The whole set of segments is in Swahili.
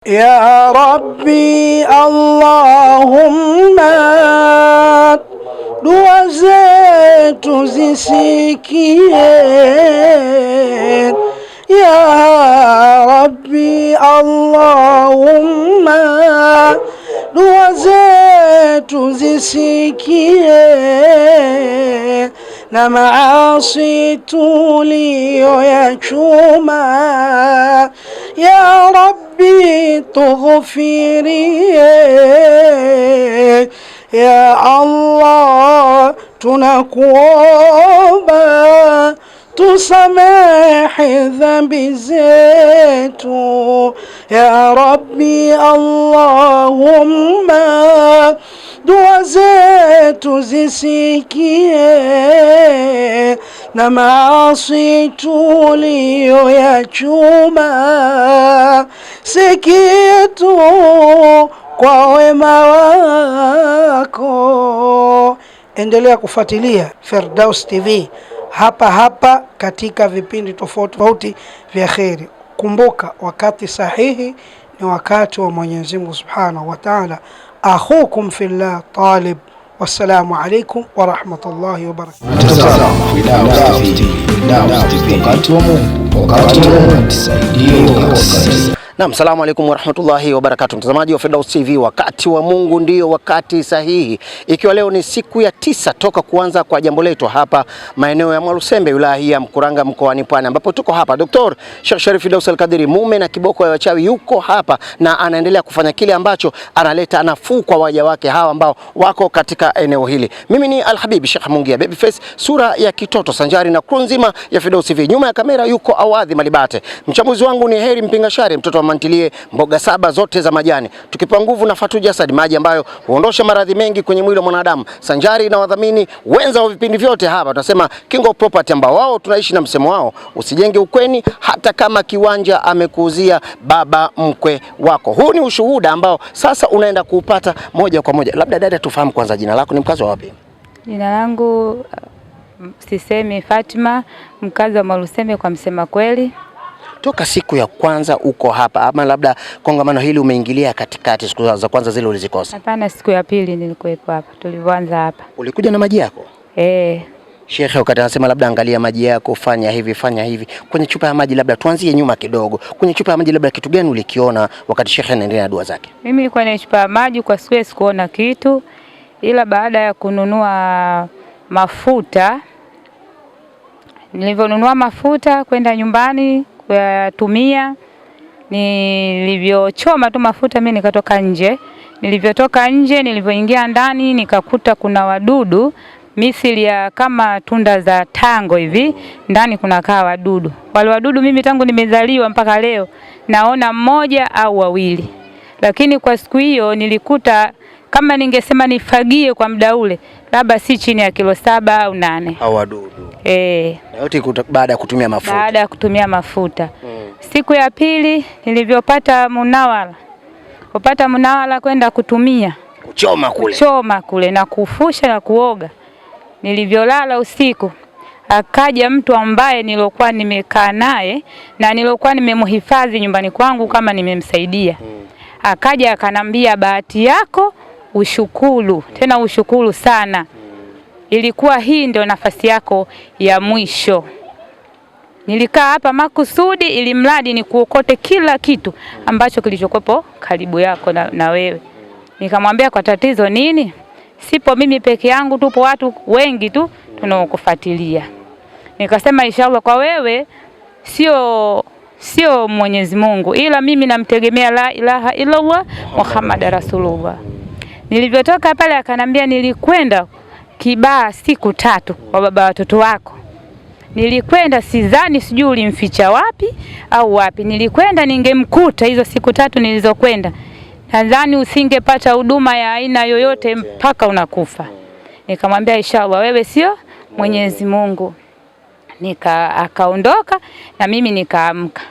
يا ربي اللهم dua zetu zisikie. Ya Rabbi Allahumma dua zetu zisikie, na maasi tuliyoyachuma ya Rabbi tughfirie. Ya Allah tunakuomba tusamehe dhambi zetu. Ya Rabbi Allahumma dua zetu zisikie, na maasi tuliyoyachuma si kitu kwa wema wako. Endelea kufuatilia Firdaus TV hapa katika vipindi tofauti vya kheri. Kumbuka, wakati sahihi ni wakati wa Mwenyezi Mungu Subhanahu wa Ta'ala. Akhukum fillah Talib. Wassalamu alaikum wa rahmatullahi wa barakatuh. Naam, salamu alaykum wa rahmatullahi wa barakatuh. Mtazamaji wa Firdaus TV, wakati wa Mungu ndio wakati sahihi. Ikiwa leo ni siku ya 9 toka kuanza kwa jambo letu hapa maeneo ya Mwalusembe, wilaya ya Mkuranga, mkoani Pwani, ambapo tuko hapa. Dr. Sheikh Sharif Firdaus Al-Qadiri, mume na kiboko ya wachawi, yuko hapa na anaendelea kufanya kile ambacho analeta nafuu kwa waja wake hawa ambao wako katika eneo hili. Mimi ni Al-Habib Sheikh Mungia, babyface, sura ya kitoto, sanjari na crew nzima ya Firdaus TV. Nyuma ya kamera yuko Awadhi Malibate. Mchambuzi wangu ni Heri Mpingashari, mtoto wa mantilie, mboga saba zote za majani. Tukipa nguvu na Fatu Jasad, maji ambayo huondosha maradhi mengi kwenye mwili wa mwanadamu. Sanjari na wadhamini wenza wa vipindi vyote hapa, tunasema King of Property, ambao wao tunaishi na msemo wao, usijenge ukweni hata kama kiwanja amekuuzia baba mkwe wako. Huu ni ushuhuda ambao sasa unaenda kuupata moja kwa moja. Labda dada, tufahamu kwanza jina lako, ni mkazi wa wapi? Jina langu Sisemi Fatima, mkazi wa Mwalusembe kwa msema kweli. Toka siku ya kwanza uko hapa ama labda kongamano hili umeingilia katikati, siku za kwanza zile ulizikosa? Hapana, siku ya pili nilikuwepo hapa tulivyoanza hapa. Ulikuja na maji yako? Sheikh wakati anasema labda angalia maji yako, fanya hivi fanya hivi. Kwenye chupa ya maji, labda tuanzie nyuma kidogo. Kwenye chupa ya maji labda kitu gani ulikiona wakati Sheikh anaendelea na dua zake? Mimi nilikuwa na chupa ya maji, kwa siku sikuona kitu, ila baada ya kununua mafuta, nilivyonunua mafuta kwenda nyumbani kuyatumia, nilivyochoma tu mafuta mimi nikatoka nje. Nilivyotoka nje, nilivyoingia ndani nikakuta kuna wadudu misili ya kama tunda za tango hivi, ndani kuna kaa wadudu. Wale wadudu mimi tangu nimezaliwa mpaka leo naona mmoja au wawili, lakini kwa siku hiyo nilikuta kama ningesema nifagie kwa muda ule labda si chini ya kilo 7 au 8 hao wadudu. Na yote baada ya kutumia mafuta. Baada ya kutumia mafuta. Siku ya pili nilivyopata munawala kwenda kutumia kuchoma kule na kufusha na kuoga, nilivyolala usiku akaja mtu ambaye nilokuwa nimekaa naye na nilokuwa nimemhifadhi nyumbani kwangu kama nimemsaidia. Akaja akanambia, bahati yako ushukuru, tena ushukuru sana. Ilikuwa hii ndio nafasi yako ya mwisho. Nilikaa hapa makusudi ili mradi ni kuokote kila kitu ambacho kilichokuwepo karibu yako na wewe. Nikamwambia, kwa tatizo nini? Sipo mimi peke yangu, tupo watu wengi tu tunaokufuatilia. Nikasema inshallah kwa wewe sio Mwenyezi Mungu, ila mimi namtegemea la ilaha illallah Muhammad Rasulullah. Nilivyotoka pale akanambia, nilikwenda Kibaha siku 3 kwa baba watoto wako. Nilikwenda, sidhani sijui ulimficha wapi au wapi. Nilikwenda ningemkuta hizo siku 3 nilizokwenda. Nadhani usingepata huduma ya aina yoyote mpaka unakufa. Nikamwambia inshallah wewe sio Mwenyezi Mungu. Akaondoka na mimi nikaamka.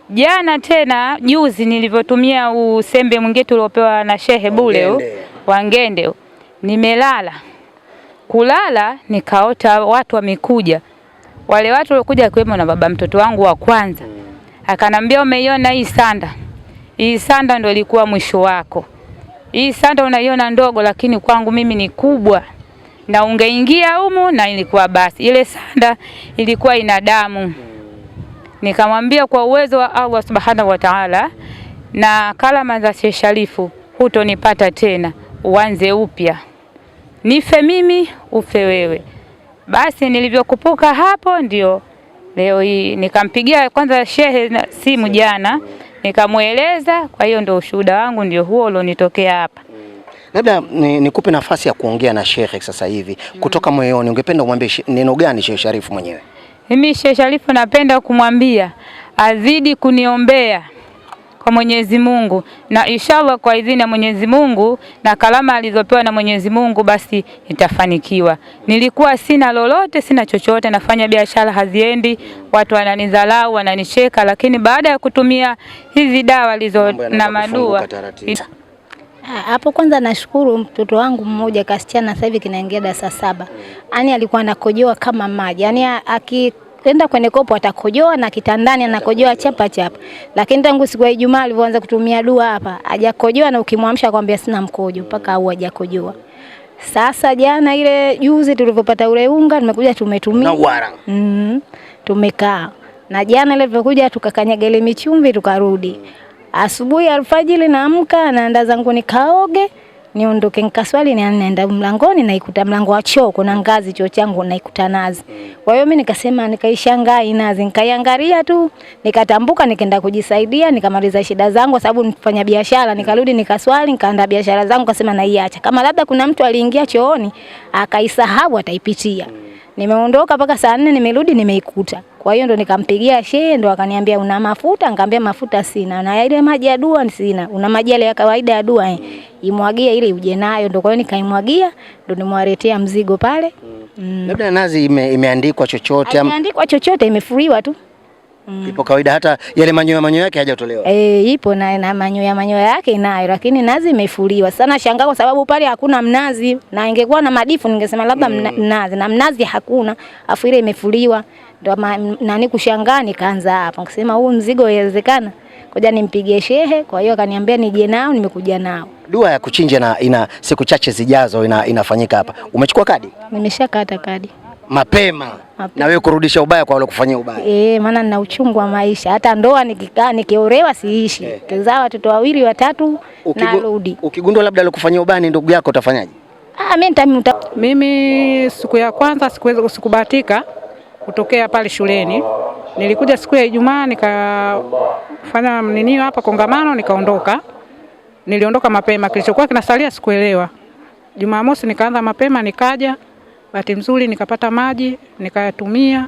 Jana tena juzi nilivyotumia usembe mwingine uliopewa na shehe bule wa Ngende. Nimelala. Kulala nikaota watu wamekuja. Wale watu walikuja kwemo na baba mtoto wangu wa kwanza. Akanambia, umeiona hii sanda? hii sanda ndio ilikuwa mwisho wako. Hii sanda unaiona ndogo, lakini kwangu mimi ni kubwa, na ungeingia humu na ilikuwa basi. Ile sanda ilikuwa ina damu. Nikamwambia kwa uwezo wa Allah Subhanahu wa Ta'ala na kalama za Sheikh Sharifu, hutonipata tena, uanze upya, nife mimi ufe wewe. Basi nilivyokupuka hapo ndio leo hii nikampigia kwanza shehe simu jana, nikamueleza. Kwa hiyo ndio ushuhuda wangu ndio huo ulionitokea hapa. Labda nikupe nafasi ya kuongea na Sheikh sasa hivi kutoka moyoni, ungependa umwambie neno gani Sheikh Sharifu mwenyewe? Mimi Sheikh Sharifu napenda kumwambia azidi kuniombea kwa Mwenyezi Mungu, na inshallah kwa idhini ya Mwenyezi Mungu na kalama alizopewa na Mwenyezi Mungu basi itafanikiwa. Nilikuwa sina lolote, sina chochote, nafanya biashara haziendi, watu wananidharau, wananicheka, lakini baada ya kutumia hizi dawa na madua hapo, kwanza nashukuru mtoto wangu mmoja kasichana sasa hivi kinaingia darasa 7. Yaani alikuwa anakojoa kama maji. Yaani akienda kwenye kopo atakojoa na kitandani anakojoa chapa chapa. Lakini tangu siku ya Ijumaa alipoanza kutumia dua hapa, hajakojoa na ukimwamsha kwambia sina mkojo mpaka au hajakojoa. Sasa jana ile juzi tulipopata ule unga tumekuja tumetumia. Tumekaa. Na jana ile tulipokuja tukakanyaga ile michumvi tukarudi. Asubuhi alfajiri naamka naenda zangu nikaoge, niondoke nikaswali, naenda mlangoni naikuta mlango wa choo kuna ngazi, choo changu naikuta nazi. Kwa hiyo mimi nikasema nikaishangaa inazi, nikaiangalia tu, nikatambuka nikaenda kujisaidia, nikamaliza shida zangu kwa sababu nifanya biashara, nikarudi nikaswali, nikaanza biashara zangu, kasema naiacha. Kama labda kuna mtu aliingia chooni akaisahau ataipitia. Nimeondoka mpaka saa 4 nimerudi nimeikuta. Kwa hiyo ndo nikampigia shehe, ndo akaniambia una mafuta? Nikamwambia mafuta sina. Na ile maji ya dua sina. Una maji ya kawaida ya dua imwagie ili uje nayo. Ndo kwa hiyo nikaimwagia, ndo nimwaletea mzigo pale. Labda nazi imeandikwa chochote? Imeandikwa chochote, imefuriwa tu. Ipo kawaida, hata yale manyoya yake hajatolewa. Ipo na manyoya yake inayo, lakini nazi imefuliwa. Sana shangaa kwa sababu pale hakuna mnazi, na ingekuwa na madifu ningesema labda mnazi, na mnazi hakuna, afu ile imefuliwa. Ndio nani kushangaa, nikaanza hapa nikasema huu mzigo inawezekana, ngoja nimpigie shehe. Kwa hiyo akaniambia nije nao, nimekuja nao. Dua ya kuchinja ina siku chache zijazo inafanyika hapa. Umechukua kadi? Nimeshakata kadi mapema. Na wewe kurudisha ubaya kwa wale kufanyia ubaya. Maana nina uchungu wa maisha. Hata ndoa nikikaa nikiolewa siishi. Kizaa watoto 2 watatu narudi. Ukigundua labda alikufanyia ubaya ni ndugu yako utafanyaje? Mimi siku ya kwanza sikubahatika kutokea pale shuleni. Nilikuja siku ya Ijumaa nikafanya nini hapa kongamano, nikaondoka. Niliondoka mapema, kilichokuwa kinasalia sikuelewa. Jumamosi nikaanza mapema, nikaja. Bahati nzuri nikapata maji, nikayatumia.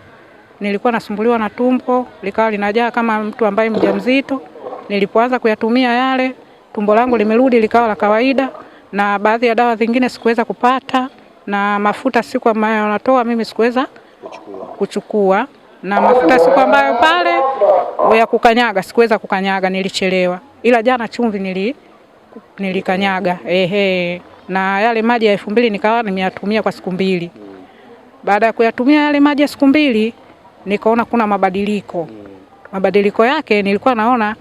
Nilikuwa nasumbuliwa na tumbo, likawa linajaa kama mtu ambaye mjamzito. Nilipoanza kuyatumia yale, tumbo langu limerudi likawa la kawaida, na baadhi ya dawa zingine sikuweza kupata, na mafuta siku ambayo wanatoa mimi sikuweza kuchukua, na mafuta siku ambayo pale ya kukanyaga sikuweza kukanyaga, nilichelewa. Ila jana chumvi nilikanyaga. Na yale maji ya 2000 nikawa nimeyatumia kwa siku 2. Baada ya kuyatumia yale maji ya siku 2 nikaona kuna mabadiliko. Mabadiliko yake nilikuwa naona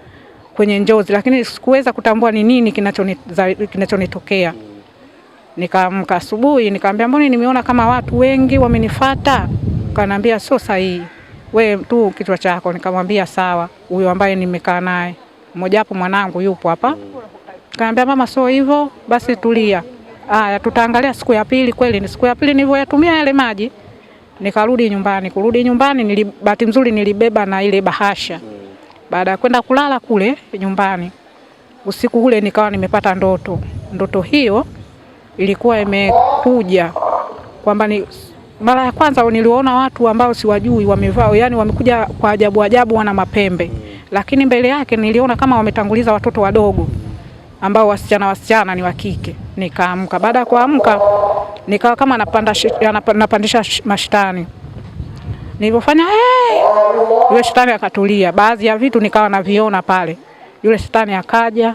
kwenye njozi, lakini sikuweza kutambua ni nini kinachonitokea. Nikaamka asubuhi nikamwambia mbona nimeona kama watu wengi wamenifuata? Kaniambia sio sahihi, wewe tu kichwa chako. Nikamwambia sawa, huyo ambaye nimekaa naye mmoja hapo mwanangu yupo hapa. Kaniambia mama sio hivyo, basi tulia. Tutaangalia siku ya pili. Kweli ni siku ya pili nilivyoyatumia yale maji nikarudi nyumbani. Kurudi nyumbani bahati nzuri nilibeba na ile bahasha. Baada ya kwenda kulala kule nyumbani, usiku ule nikawa nimepata ndoto. Ndoto hiyo ilikuwa imekuja kwamba mara ya kwanza niliona watu ambao siwajui wamevaa, yani wamekuja kwa ajabu wana mapembe. Lakini mbele yake niliona kama wametanguliza watoto wadogo ambao wasichana ni wa kike. Nikaamka. Baada ya kuamka nikawa kama napandisha mashtani. Nilipofanya yule shetani akatulia. Baadhi ya vitu nikawa naviona pale. Yule shetani akaja.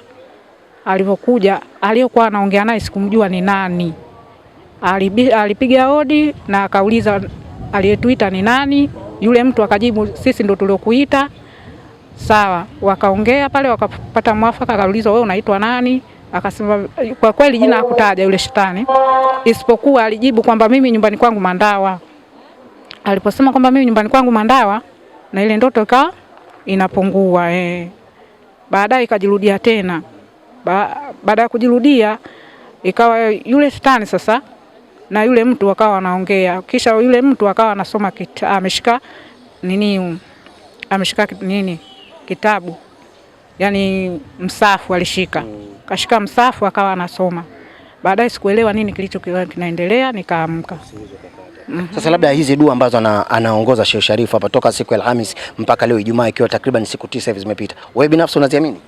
Alipokuja aliyokuwa anaongea naye sikumjua ni nani. Alipiga hodi na akauliza aliyetuita ni nani. Yule mtu akajibu sisi ndo tuliokuita. Sawa, wakaongea pale, wakapata mwafaka, akaulizwa wewe unaitwa nani? Akasema kwa kweli jina hakutaja yule shetani, isipokuwa alijibu kwamba mimi nyumbani kwangu Mandawa. Aliposema kwamba mimi nyumbani kwangu Mandawa, na ile ndoto ikawa inapungua. Baadaye ikajirudia tena. Baada ya kujirudia ikawa yule shetani sasa na yule mtu wakawa wanaongea. Kisha yule mtu akawa anasoma ameshika kitabu. Yaani msafu alishika. Kashika msafu akawa anasoma. Baadaye sikuelewa nini kinaendelea, nikaamka. Sasa labda hizi dua ambazo anaongoza Sheikh Sharifu hapa toka siku ya Alhamisi mpaka leo Ijumaa, ikiwa takriban siku 9 hivi zimepita, wewe binafsi unaziamini?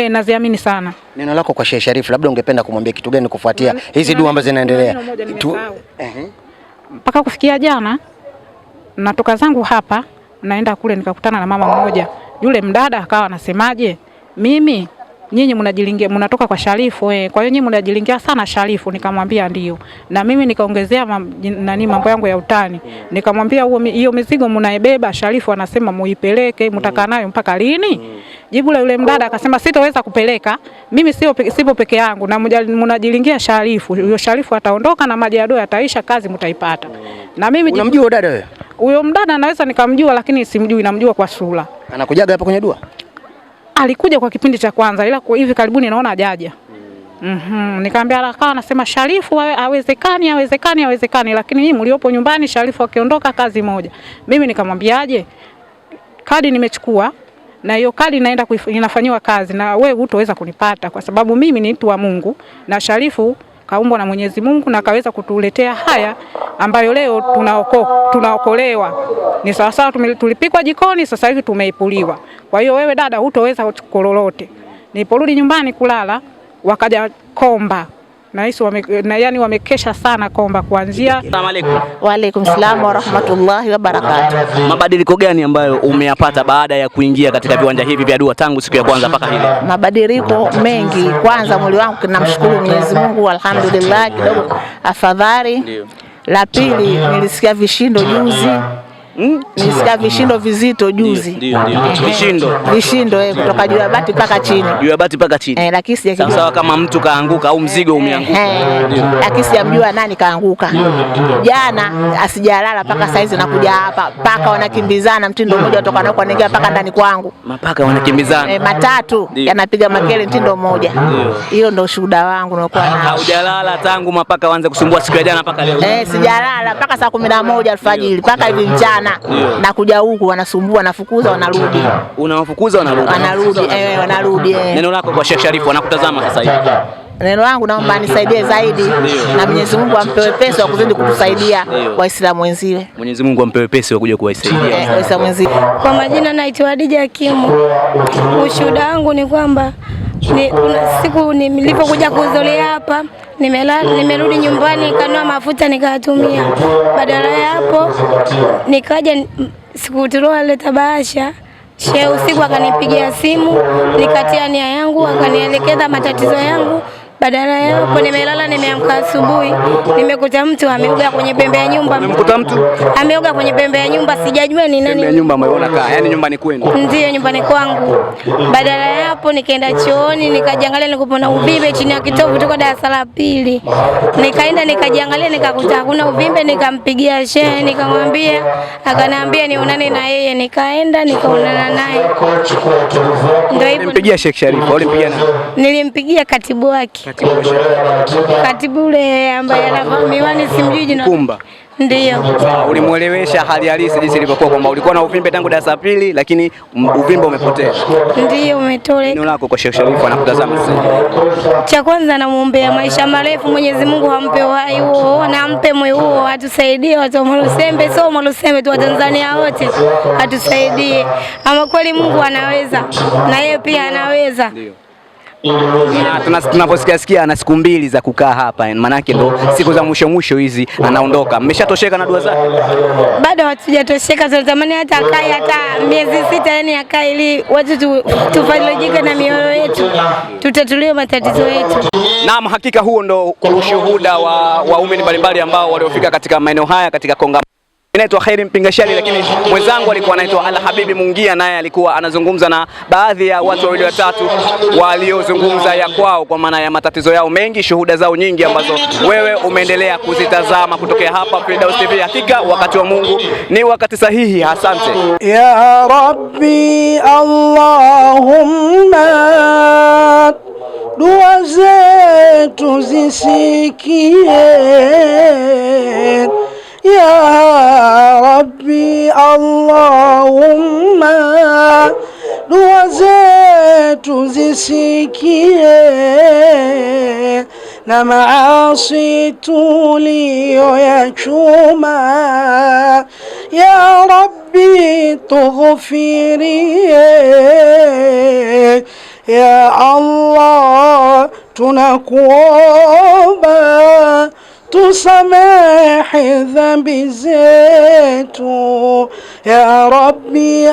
Naziamini sana. Neno lako kwa Sheikh Sharifu, labda ungependa kumwambia kitu gani kufuatia hizi dua ambazo zinaendelea? Mpaka kufikia jana natoka zangu hapa naenda kule, nikakutana na mama mmoja. Yule mdada akawa anasemaje, nyinyi mnajilingia, mnatoka kwa Sharifu kwa hiyo nyinyi mnajilingia sana Sharifu. Nikamwambia ndio, na mimi nikaongezea mambo yangu ya utani. Nikamwambia hiyo mizigo mnaibeba Sharifu anasema muipeleke, mtakaa nayo mpaka lini? Jibu la yule mdada akasema sitaweza kupeleka, mimi sipo peke yangu, na mnajilingia Sharifu. Huyo Sharifu ataondoka na maji ya doa yataisha, kazi mtaipata. Na mimi unamjua dada wewe? Huyo mdada naweza nikamjua, lakini simjui, namjua kwa sura. Anakujaga hapa kwenye dua? Alikuja kwa kipindi cha kwanza, ila kwa hivi karibuni naona hajaja. Nikamwambia akawa anasema Sharifu hawezekani, lakini nyinyi mliopo nyumbani Sharifu akiondoka kazi moja. Mimi nikamwambiaje, kadi nimechukua na hiyo kadi naenda inafanywa kazi, na wewe hutoweza kunipata kwa sababu mimi ni mtu wa Mungu, na Sharifu kaumbwa na Mwenyezi Mungu na kaweza kutuletea haya ambayo leo tunaokolewa. Ni sawasawa tulipikwa jikoni, sasa hivi tumeipuliwa. Kwa hiyo wewe dada hutoweza kulolote. Niliporudi nyumbani kulala, wakaja Komba. Na hisi wamekesha sana Komba kuanzia. Asalamu alaykum. Wa alaykum salaam wa rahmatullahi wa barakatuh. Mabadiliko gani ambayo umeyapata baada ya kuingia katika viwanja hivi vya dua tangu siku ya kwanza mpaka hili? Mabadiliko mengi. Kwanza mwili wangu namshukuru Mwenyezi Mungu, alhamdulillah, kidogo afadhali. Ndio. La pili nilisikia vishindo juzi. Nilisikia vishindo vizito juzi. Ndio. Vishindo kutoka juu ya bati mpaka chini. Juu ya bati mpaka chini. Lakini sijajua. Sawa kama mtu kaanguka au mzigo umeanguka. Lakini sijamjua nani kaanguka. Jana asijalala mpaka saizi nakuja hapa. Paka wanakimbizana, mtindo mmoja kutoka nako anaingia mpaka ndani kwangu. Mapaka wanakimbizana. Matatu yanapiga makele mtindo mmoja. Hiyo ndio shuhuda wangu nilikuwa nao. Haujalala tangu mapaka waanze kusumbua siku ya jana mpaka leo? Sijalala mpaka saa 11 alfajiri mpaka hivi mchana. Na kuja huku wanasumbua, nafukuza wanarudi. Unawafukuza wanarudi? Wanarudi. Neno lako kwa Sheikh Sharifu anakutazama sasa hivi? Neno langu naomba nisaidie zaidi. Na Mwenyezi Mungu ampe wepesi wa kuzidi kutusaidia Waislamu wenziwe. Mwenyezi Mungu ampe wepesi wa kuja kuwasaidia Waislamu wenziwe. Kwa majina naitwa Hadija Kimu. Ushuhuda wangu ni kwamba siku nilipokuja kuhudhuria hapa, nimerudi nyumbani kanua mafuta nikayatumia. Badala ya hapo nikaja sikuturoa leta bahasha. Shehe usiku akanipigia simu, nikatia nia yangu, akanielekeza matatizo yangu. Badala ya hapo nimelala, nimeamka asubuhi, nimekuta mtu ameoga kwenye pembe ya nyumba. Umemkuta mtu? Ameoga kwenye pembe ya nyumba, sijajua ni nani. Pembe ya nyumba umeona kaa, yani nyumbani kwenu? Ndio, nyumbani kwangu. Badala ya hapo nikaenda chooni, nikajiangalia nikupona uvimbe chini ya kitovu toka darasa la pili. Nikaenda nikajiangalia nikakuta hakuna uvimbe, nikampigia shehe nikamwambia, akaniambia nionane na yeye. Nikaenda nikaonana naye. Ndio hivyo. Nilimpigia Sheikh Sharifu, ulimpigia nani? Nilimpigia katibu wake. Katibu ule ambaye anavaa miwani, simjui jina. Kumba. Ndio. Ulimuelewesha hali halisi jinsi ilivyokuwa, kwamba ulikuwa na uvimbe tangu darasa la pili lakini uvimbe umepotea? Ndio, umetoleka. Neno lako kwa Sheikh Sharifu anakutazama sasa? Cha kwanza namuombea maisha marefu, Mwenyezi Mungu ampe uhai huo na ampe moyo huo, atusaidie watu wa Mwalusembe, sio Mwalusembe tu, wa Tanzania wote atusaidie. Ama kweli Mungu anaweza na yeye pia anaweza. Ndio. Tunaposikia ana siku 2 za kukaa hapa, manake ndo siku za mwisho hizi anaondoka. Mmeshatosheka na dua zake? Bado hatujatosheka, tunatamani hata akae hata miezi 6, yani akae ili watu tufarijike na mioyo yetu, tutatulie matatizo yetu. Naam, hakika huo ndo ushuhuda wa waumini mbalimbali ambao waliofika katika maeneo haya katika kongamano Naitwa Khairi Mpingashali, lakini mwenzangu alikuwa anaitwa Al-Habibi Mungia, naye alikuwa anazungumza na baadhi ya watu wawili watatu waliozungumza ya kwao kwa maana ya matatizo yao mengi, shuhuda zao nyingi ambazo wewe umeendelea kuzitazama kutokea hapa Firdaus TV. Hakika wakati wa Mungu ni wakati sahihi. Asante ya Rabbi, Allahumma dua zetu zisikie. Ya Rabbi, Allahumma dua zetu zisikie, na maasi tuliyoyachuma ya Rabbi tughfirie. Ya Allah, tunakuomba tusamehe dhambi zetu ya Rabbi.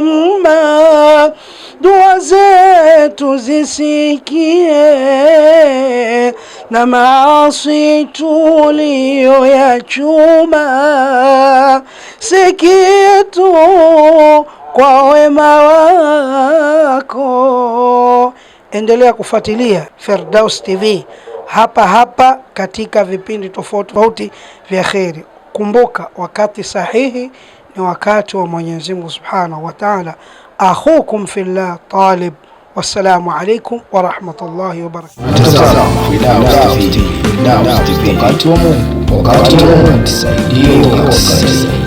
Allahumma dua zetu zisikie, na maasi tuliyoyachuma sikia tu kwa wema wako. Endelea kufuatilia Firdaus TV hapa hapa katika vipindi tofauti tofauti vya kheri. Kumbuka wakati sahihi ni wakati wa Mwenyezi Mungu Subhanahu wa Ta'ala. Akhukum fillah Talib. Wassalamu alaikum wa rahmatullahi wa barakatuh. Wakati wa Mungu, wakati wa Mungu, tusaidie.